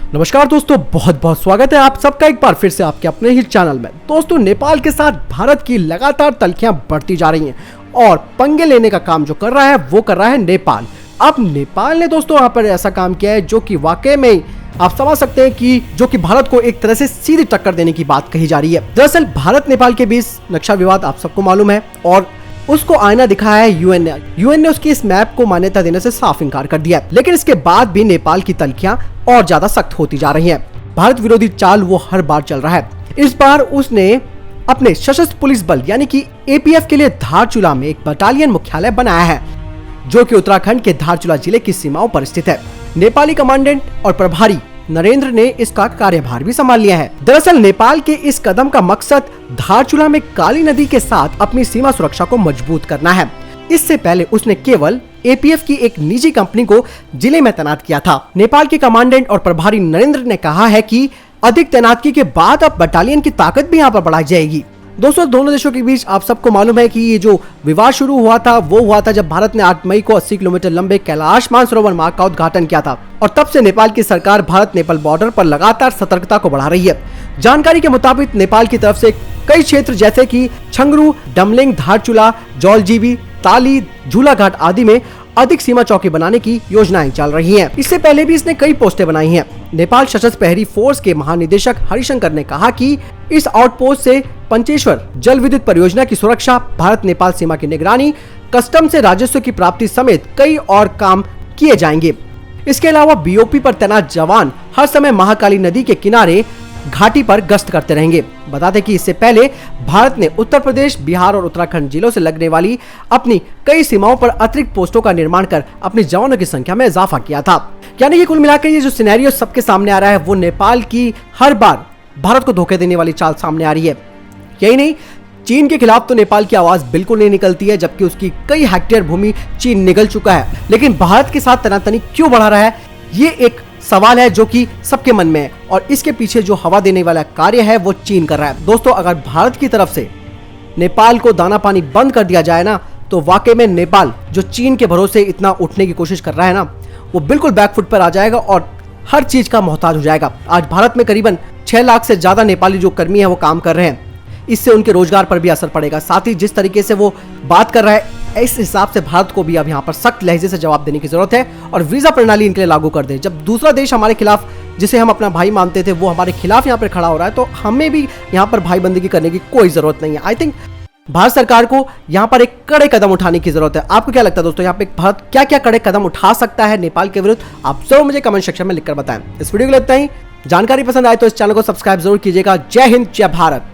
नमस्कार दोस्तों, बहुत बहुत स्वागत है आप सबका एक बार फिर से आपके अपने ही चैनल में। दोस्तों, नेपाल के साथ भारत की लगातार तल्खियां बढ़ती जा रही हैं और पंगे लेने का काम जो कर रहा है वो कर रहा है नेपाल। अब नेपाल ने दोस्तों यहाँ पर ऐसा काम किया है जो कि वाकई में आप समझ सकते हैं कि जो कि भारत को एक तरह से सीधी टक्कर देने की बात कही जा रही है। दरअसल भारत नेपाल के बीच नक्शा विवाद आप सबको मालूम है और उसको आईना दिखाया है यूएन ने उसकी इस मैप को मान्यता देने से साफ इनकार कर दिया। लेकिन इसके बाद भी नेपाल की तल्खियां और ज्यादा सख्त होती जा रही हैं। भारत विरोधी चाल वो हर बार चल रहा है। इस बार उसने अपने सशस्त्र पुलिस बल यानी कि एपीएफ के लिए धारचूला में एक बटालियन मुख्यालय बनाया है जो कि उत्तराखंड के धारचूला जिले की सीमाओं पर स्थित है। नेपाली कमांडेंट और प्रभारी नरेंद्र ने इसका कार्यभार भी संभाल लिया है। दरअसल नेपाल के इस कदम का मकसद धारचूला में काली नदी के साथ अपनी सीमा सुरक्षा को मजबूत करना है। इससे पहले उसने केवल एपीएफ की एक निजी कंपनी को जिले में तैनात किया था। नेपाल के कमांडेंट और प्रभारी नरेंद्र ने कहा है कि अधिक तैनाती के बाद अब बटालियन की ताकत भी यहाँ पर बढ़ाई जाएगी। दोस्तों, दोनों देशों के बीच आप सबको मालूम है कि ये जो विवाद शुरू हुआ था वो हुआ था जब भारत ने 8 मई को 80 किलोमीटर लंबे कैलाश मानसरोवर मार्ग का उद्घाटन किया था और तब से नेपाल की सरकार भारत नेपाल बॉर्डर पर लगातार सतर्कता को बढ़ा रही है। जानकारी के मुताबिक नेपाल की तरफ से कई क्षेत्र जैसे कि छंगरू, डमलिंग, धारचूला, जौलजीबी, ताली, झूलाघाट आदि में अधिक सीमा चौकी बनाने की योजनाएं चल रही हैं। इससे पहले भी इसने कई पोस्टें बनाई हैं। नेपाल सशस्त्र प्रहरी फोर्स के महानिदेशक हरिशंकर ने कहा कि इस आउटपोस्ट से पंचेश्वर जल विद्युत परियोजना की सुरक्षा, भारत नेपाल सीमा की निगरानी, कस्टम से राजस्व की प्राप्ति समेत कई और काम किए जाएंगे। इसके अलावा बीओपी पर तैनात जवान हर समय महाकाली नदी के किनारे घाटी पर गश्त करते रहेंगे। बता दें कि इससे पहले भारत ने उत्तर प्रदेश, बिहार और उत्तराखंड जिलों से लगने वाली अपनी कई सीमाओं पर अतिरिक्त पोस्टों का निर्माण कर अपने जवानों की संख्या में इजाफा किया था। यानी कि कुल मिलाकर ये जो सिनेरियो सबके सामने आ रहा है वो नेपाल की हर बार भारत को धोखे देने वाली चाल सामने आ रही है। यही नहीं, चीन के खिलाफ तो नेपाल की आवाज बिल्कुल नहीं निकलती है, जबकि उसकी कई हेक्टेयर भूमि चीन निगल चुका है। लेकिन भारत के साथ तनातनी क्यों बढ़ा रहा है, ये एक सवाल है जो कि सबके मन में है और इसके पीछे जो हवा देने वाला कार्य है वो चीन कर रहा है। दोस्तों, अगर भारत की तरफ से नेपाल को दाना पानी बंद कर दिया जाए ना तो वाकई में नेपाल जो चीन के भरोसे इतना उठने की कोशिश कर रहा है ना वो बिल्कुल बैकफुट पर आ जाएगा और हर चीज का मोहताज हो जाएगा। आज भारत में करीबन 6 लाख से ज्यादा नेपाली जो कर्मी है वो काम कर रहे हैं। इससे उनके रोजगार पर भी असर पड़ेगा। साथ ही जिस तरीके से वो बात कर रहा है इस हिसाब से भारत को भी अब यहाँ पर सख्त लहजे से जवाब देने की जरूरत है और वीजा प्रणाली इनके लिए लागू कर दे। जब दूसरा देश हमारे खिलाफ, जिसे हम अपना भाई मानते थे, वो हमारे खिलाफ यहाँ पर खड़ा हो रहा है तो हमें भी यहाँ पर भाई बंदगी करने की कोई जरूरत नहीं है। आई थिंक भारत सरकार को यहाँ पर एक कड़े कदम उठाने की जरूरत है। आपको क्या लगता है दोस्तों, यहाँ पे भारत क्या क्या कड़े कदम उठा सकता है नेपाल के विरुद्ध? आप जरूर मुझे कमेंट सेक्शन में लिखकर बताएं। इस वीडियो को लगता है जानकारी पसंद आए तो इस चैनल को सब्सक्राइब जरूर कीजिएगा। जय हिंद, जय भारत।